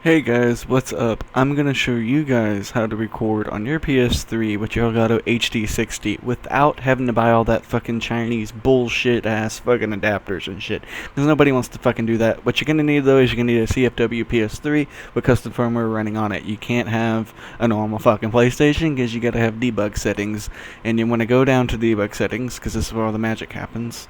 Hey guys, what's up? I'm gonna show you guys how to record on your PS3 with your Elgato HD60 without having to buy all that fucking Chinese bullshit ass fucking adapters and shit. Because nobody wants to fucking do that. What you're gonna need though is you're gonna need a CFW PS3 with custom firmware running on it. You can't have a normal fucking PlayStation because you gotta have debug settings. And you wanna go down to debug settings because this is where all the magic happens.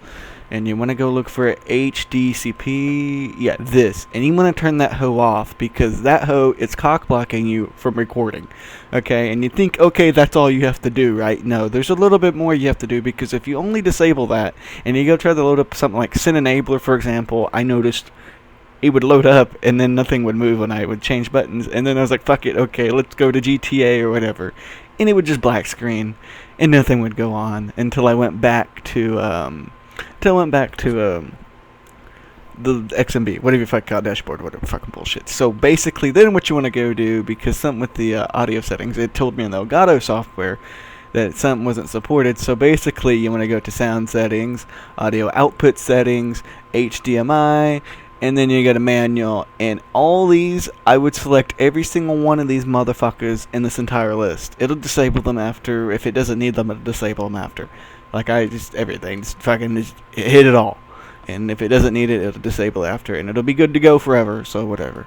And you want to go look for HDCP, yeah, this, and you want to turn that hoe off because that hoe is cock blocking you from recording, okay? And you think, okay, that's all you have to do, right? No, there's a little bit more you have to do, because if you only disable that and you go try to load up something like Sin Enabler, for example, I noticed it would load up and then nothing would move when I would change buttons, and then I was like, fuck it, okay, let's go to GTA or whatever, and it would just black screen and nothing would go on until I went back to the XMB, whatever you fucking call dashboard, whatever fucking bullshit. So basically, then what you want to go do, because something with the audio settings, it told me in the Elgato software that something wasn't supported. So basically, you want to go to sound settings, audio output settings, HDMI, and then you go to manual. And all these, I would select every single one of these motherfuckers in this entire list. It'll disable them after. If it doesn't need them, it'll disable them after. Like, everything, just fucking just hit it all. And if it doesn't need it, it'll disable after, and it'll be good to go forever, so whatever.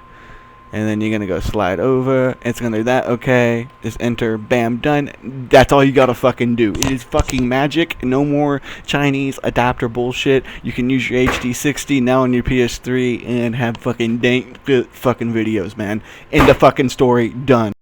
And then you're gonna go slide over, it's gonna do that, okay, just enter, bam, done. That's all you gotta fucking do. It is fucking magic, no more Chinese adapter bullshit. You can use your HD60 now on your PS3 and have fucking dank fucking videos, man. End of fucking story, done.